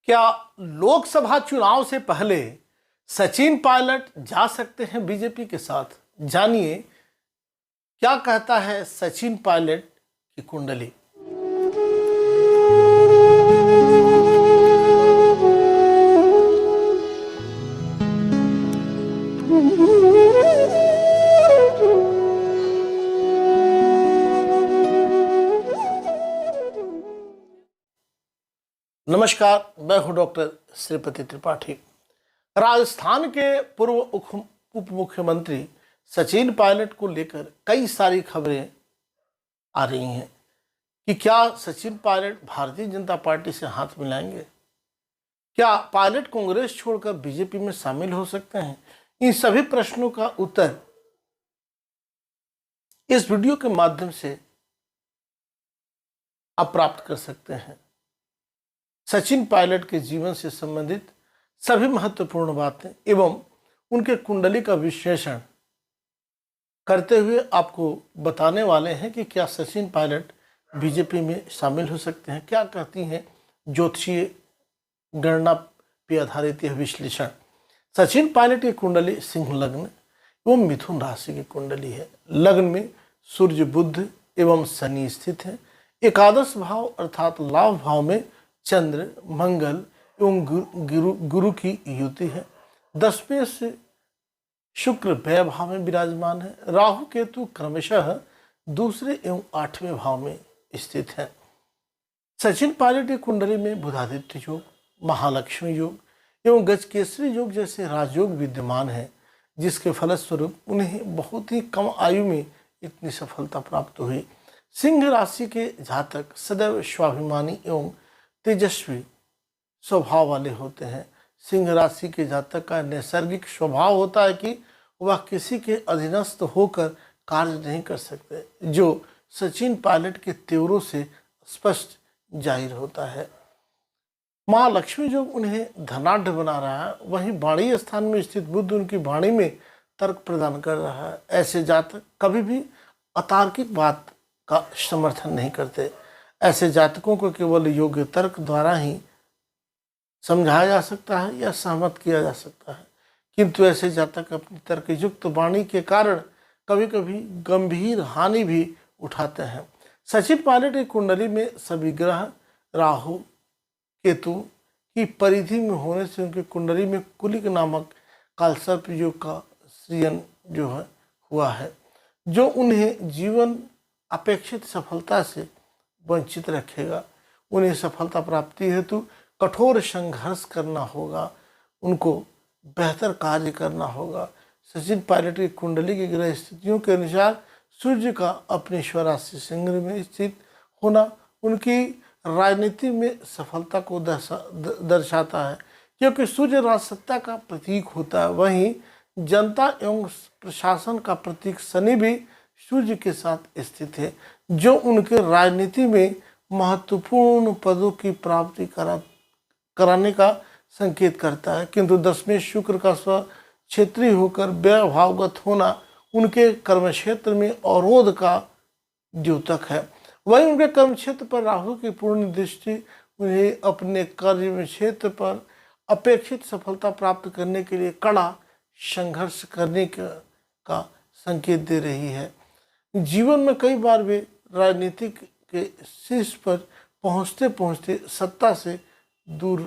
क्या लोकसभा चुनाव से पहले सचिन पायलट जा सकते हैं बीजेपी के साथ? जानिए क्या कहता है सचिन पायलट की कुंडली। नमस्कार, मैं हूं डॉक्टर श्रीपति त्रिपाठी। राजस्थान के पूर्व उप मुख्यमंत्री सचिन पायलट को लेकर कई सारी खबरें आ रही हैं कि क्या सचिन पायलट भारतीय जनता पार्टी से हाथ मिलाएंगे? क्या पायलट कांग्रेस छोड़कर बीजेपी में शामिल हो सकते हैं? इन सभी प्रश्नों का उत्तर इस वीडियो के माध्यम से आप प्राप्त कर सकते हैं। सचिन पायलट के जीवन से संबंधित सभी महत्वपूर्ण बातें एवं उनके कुंडली का विश्लेषण करते हुए आपको बताने वाले हैं कि क्या सचिन पायलट बीजेपी में शामिल हो सकते हैं। क्या कहती हैं ज्योतिषीय गणना पर आधारित यह विश्लेषण। सचिन पायलट की कुंडली सिंह लग्न एवं मिथुन राशि की कुंडली है। लग्न में सूर्य, बुध एवं शनि स्थित है। एकादश भाव अर्थात लाभ भाव में चंद्र, मंगल एवं गुरु की युति है। 10वें से शुक्र व्यय भाव में विराजमान है। राहु केतु क्रमशः दूसरे एवं 8वें भाव में स्थित है। सचिन पायलट की कुंडली में बुधादित्य योग, महालक्ष्मी योग एवं गजकेसरी योग जैसे राजयोग विद्यमान है, जिसके फलस्वरूप उन्हें बहुत ही कम आयु में इतनी सफलता प्राप्त हुई। सिंह राशि के जातक सदैव स्वाभिमानी एवं तेजस्वी स्वभाव वाले होते हैं। सिंह राशि के जातक का नैसर्गिक स्वभाव होता है कि वह किसी के अधीनस्थ होकर कार्य नहीं कर सकते, जो सचिन पायलट के तेवरों से स्पष्ट जाहिर होता है। माँ लक्ष्मी जो उन्हें धनाढ़ बना रहा है, वहीं वाणी स्थान में स्थित बुध उनकी वाणी में तर्क प्रदान कर रहा है। ऐसे जातक कभी भी अतार्किक बात का समर्थन नहीं करते। ऐसे जातकों को केवल योग्य तर्क द्वारा ही समझाया जा सकता है या सहमत किया जा सकता है, किंतु ऐसे जातक अपनी तर्कयुक्त वाणी के कारण कभी कभी गंभीर हानि भी उठाते हैं। सचिन पायलट की कुंडली में सभी ग्रह राहु केतु की परिधि में होने से उनकी कुंडली में कुलिक नामक कालसर्प योग का सृजन जो है हुआ है, जो उन्हें जीवन अपेक्षित सफलता से वंचित रखेगा। उन्हें सफलता प्राप्ति हेतु कठोर संघर्ष करना होगा, उनको बेहतर कार्य करना होगा। सचिन पायलट की कुंडली की ग्रह स्थितियों के अनुसार सूर्य का अपनी स्वराशि सिंह में स्थित होना उनकी राजनीति में सफलता को दर्शाता है, क्योंकि सूर्य राजसत्ता का प्रतीक होता है। वहीं जनता एवं प्रशासन का प्रतीक शनि भी सूर्य के साथ स्थित है, जो उनके राजनीति में महत्वपूर्ण पदों की प्राप्ति कराने का संकेत करता है। किंतु 10वें शुक्र का स्व क्षेत्रीय होकर व्यय भावगत होना उनके कर्मक्षेत्र में अवरोध का द्योतक है। वहीं उनके कर्मक्षेत्र पर राहु की पूर्ण दृष्टि उन्हें अपने कार्य क्षेत्र पर अपेक्षित सफलता प्राप्त करने के लिए कड़ा संघर्ष करने का संकेत दे रही है। जीवन में कई बार वे राजनीतिक के शीर्ष पर पहुंचते पहुंचते सत्ता से दूर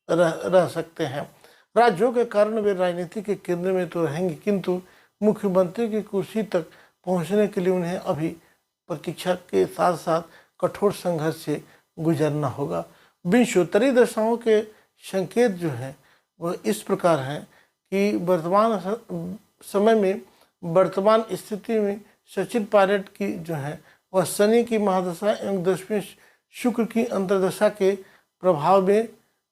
रह सकते हैं। राज्यों के कारण वे राजनीति के केंद्र में तो रहेंगे, किंतु मुख्यमंत्री की कुर्सी तक पहुंचने के लिए उन्हें अभी प्रतीक्षा के साथ साथ कठोर संघर्ष से गुजरना होगा। विंशोत्तरी दशाओं के संकेत जो हैं वह इस प्रकार हैं कि वर्तमान समय में वर्तमान स्थिति में सचिन पायलट की जो है वह शनि की महादशा एवं 10वें शुक्र की अंतर्दशा के प्रभाव में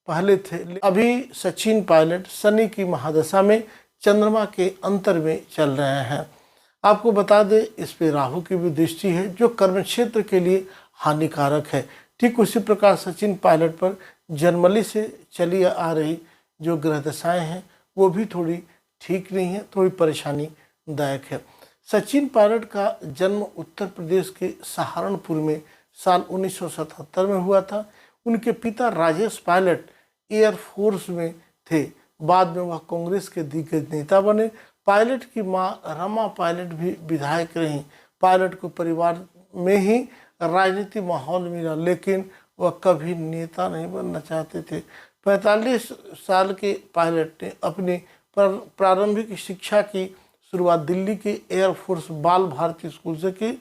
पहले थे। अभी सचिन पायलट शनि की महादशा में चंद्रमा के अंतर में चल रहे हैं। आपको बता दें, इस पे राहु की भी दृष्टि है, जो कर्म क्षेत्र के लिए हानिकारक है। ठीक उसी प्रकार सचिन पायलट पर जन्मली से चली आ रही जो ग्रह दशाएँ हैं वो भी थोड़ी ठीक नहीं है, थोड़ी परेशानी दायक है। सचिन पायलट का जन्म उत्तर प्रदेश के सहारनपुर में साल 1977 में हुआ था। उनके पिता राजेश पायलट एयरफोर्स में थे। बाद में वह कांग्रेस के दिग्गज नेता बने। पायलट की मां रमा पायलट भी विधायक रहीं। पायलट को परिवार में ही राजनीतिक माहौल मिला, लेकिन वह कभी नेता नहीं बनना चाहते थे। 45 साल के पायलट ने अपनी प्रारंभिक शिक्षा की शुरुआत दिल्ली के एयरफोर्स बाल भारती स्कूल से की।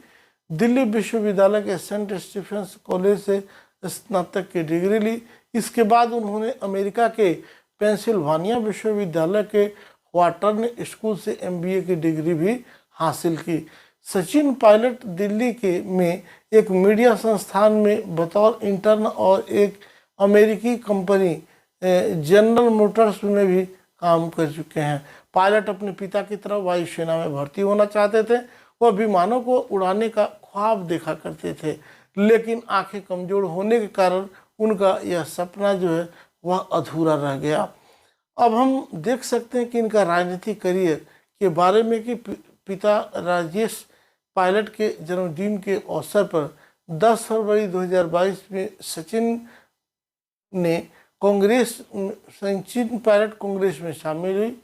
दिल्ली विश्वविद्यालय के सेंट स्टीफेंस कॉलेज से स्नातक की डिग्री ली। इसके बाद उन्होंने अमेरिका के पेंसिल्वानिया विश्वविद्यालय के वाटर्न स्कूल से MBA की डिग्री भी हासिल की। सचिन पायलट दिल्ली के में एक मीडिया संस्थान में बतौर इंटर्न और एक अमेरिकी कंपनी जनरल मोटर्स में भी काम कर चुके हैं। पायलट अपने पिता की तरह वायुसेना में भर्ती होना चाहते थे। वह विमानों को उड़ाने का ख्वाब देखा करते थे, लेकिन आंखें कमजोर होने के कारण उनका यह सपना जो है वह अधूरा रह गया। अब हम देख सकते हैं कि इनका राजनीतिक करियर के बारे में कि पिता राजेश पायलट के जन्मदिन के अवसर पर 10 फरवरी 2022 में सचिन पायलट कांग्रेस में शामिल हुई।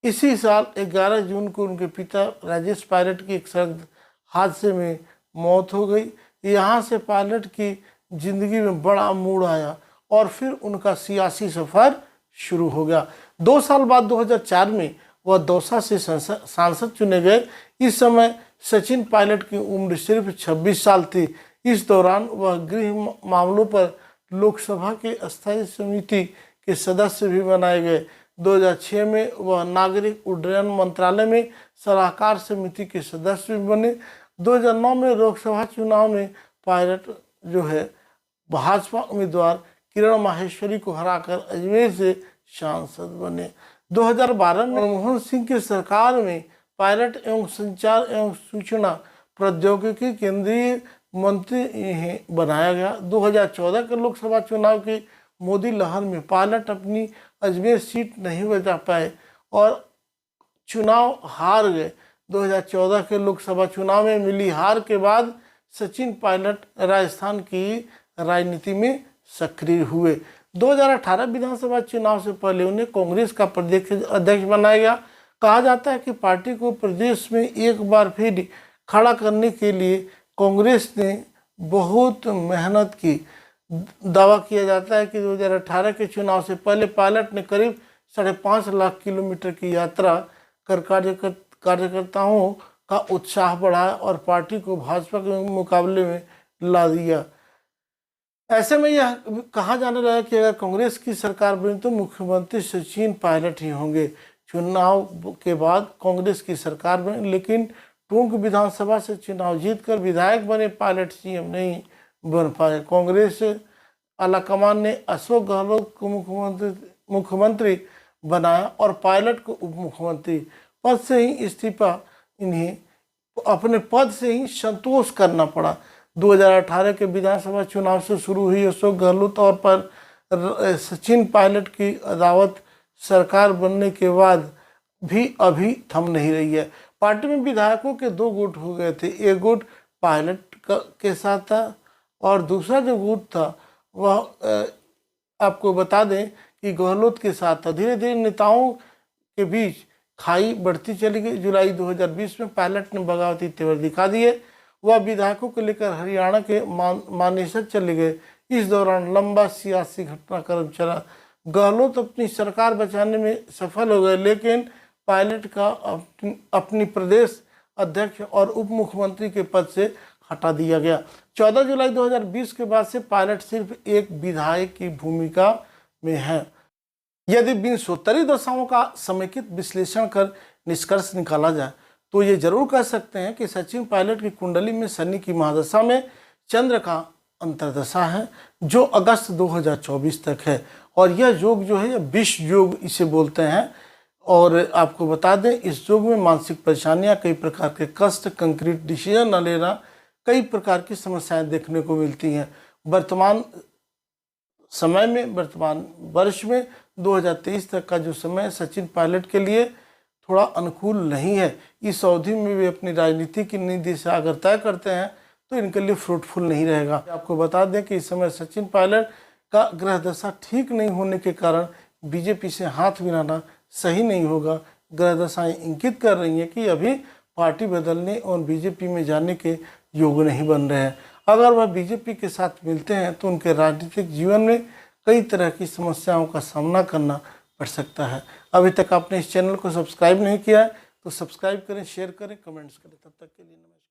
इसी साल 11 जून को उनके पिता राजेश पायलट की एक सड़क हादसे में मौत हो गई। यहाँ से पायलट की जिंदगी में बड़ा मोड़ आया और फिर उनका सियासी सफर शुरू हो गया। 2 साल बाद 2004 में वह दौसा से सांसद चुने गए। इस समय सचिन पायलट की उम्र सिर्फ 26 साल थी। इस दौरान वह गृह मामलों पर लोकसभा के अस्थायी समिति के सदस्य भी बनाए गए। 2006 में वह नागरिक उड्डयन मंत्रालय में सलाहकार समिति के सदस्य भी बने। 2009 में लोकसभा चुनाव में पायलट जो है भाजपा उम्मीदवार किरण माहेश्वरी को हराकर अजमेर से सांसद बने। 2012 में मनमोहन सिंह की सरकार में पायलट एवं संचार एवं सूचना प्रौद्योगिकी केंद्रीय मंत्री इन्हें बनाया गया। 2014 के लोकसभा चुनाव की मोदी लहर में पायलट अपनी अजमेर सीट नहीं बचा पाए और चुनाव हार गए। 2014 के लोकसभा चुनाव में मिली हार के बाद सचिन पायलट राजस्थान की राजनीति में सक्रिय हुए। 2018 विधानसभा चुनाव से पहले उन्हें कांग्रेस का प्रदेश अध्यक्ष बनाया गया। कहा जाता है कि पार्टी को प्रदेश में एक बार फिर खड़ा करने के लिए कांग्रेस ने बहुत मेहनत की। दावा किया जाता है कि 2018 के चुनाव से पहले पायलट ने करीब 5.5 लाख किलोमीटर की यात्रा कर कार्यकर्ताओं का उत्साह बढ़ाया और पार्टी को भाजपा के मुकाबले में ला दिया। ऐसे में यह कहा जाने लगा कि अगर कांग्रेस की सरकार बनी तो मुख्यमंत्री सचिन पायलट ही होंगे। चुनाव के बाद कांग्रेस की सरकार बनी, लेकिन टूंक विधानसभा से चुनाव जीतकर विधायक बने पायलट CM नहीं बन पाए। कांग्रेस आलाकमान ने अशोक गहलोत को मुख्यमंत्री बनाया और पायलट को उप मुख्यमंत्री पद से ही इस्तीफा इन्हें अपने पद से ही संतोष करना पड़ा। 2018 के विधानसभा चुनाव से शुरू हुई अशोक गहलोत और पर सचिन पायलट की अदावत सरकार बनने के बाद भी अभी थम नहीं रही है। पार्टी में विधायकों के 2 गुट हो गए थे। एक गुट पायलट के साथ था और दूसरा जो गुट था वह आपको बता दें कि गहलोत के साथ था। धीरे धीरे नेताओं के बीच खाई बढ़ती चली गई। जुलाई 2020 में पायलट ने बगावती तेवर दिखा दिए। वह विधायकों को लेकर हरियाणा के मानेसर चले गए। इस दौरान लंबा सियासी घटनाक्रम चला। गहलोत अपनी सरकार बचाने में सफल हो गए, लेकिन पायलट का अपनी प्रदेश अध्यक्ष और उप मुख्यमंत्री के पद से हटा दिया गया। 14 जुलाई 2020 के बाद से पायलट सिर्फ एक विधायक की भूमिका में है। यदि बिनशर्ती दशाओं का समेकित विश्लेषण कर निष्कर्ष निकाला जाए तो ये जरूर कह सकते हैं कि सचिन पायलट की कुंडली में शनि की महादशा में चंद्र का अंतर्दशा है, जो अगस्त 2024 तक है। और यह योग जो है विष योग इसे बोलते हैं। और आपको बता दें, इस योग में मानसिक परेशानियां, कई प्रकार के कष्ट, कंक्रीट डिसीजन न लेना, कई प्रकार की समस्याएं देखने को मिलती हैं। वर्तमान समय में, वर्तमान वर्ष में 2023 तक का जो समय सचिन पायलट के लिए थोड़ा अनुकूल नहीं है। इस अवधि में वे अपनी राजनीति की नई दिशा अगर तय करते हैं तो इनके लिए फ्रूटफुल नहीं रहेगा। आपको बता दें कि इस समय सचिन पायलट का ग्रह दशा ठीक नहीं होने के कारण बीजेपी से हाथ मिलाना सही नहीं होगा। ग्रह दशाएं इंगित कर रही हैं कि अभी पार्टी बदलने और बीजेपी में जाने के योग नहीं बन रहे हैं। अगर वह बीजेपी के साथ मिलते हैं तो उनके राजनीतिक जीवन में कई तरह की समस्याओं का सामना करना पड़ सकता है। अभी तक आपने इस चैनल को सब्सक्राइब नहीं किया है तो सब्सक्राइब करें, शेयर करें, कमेंट्स करें। तब तक के लिए नमस्कार।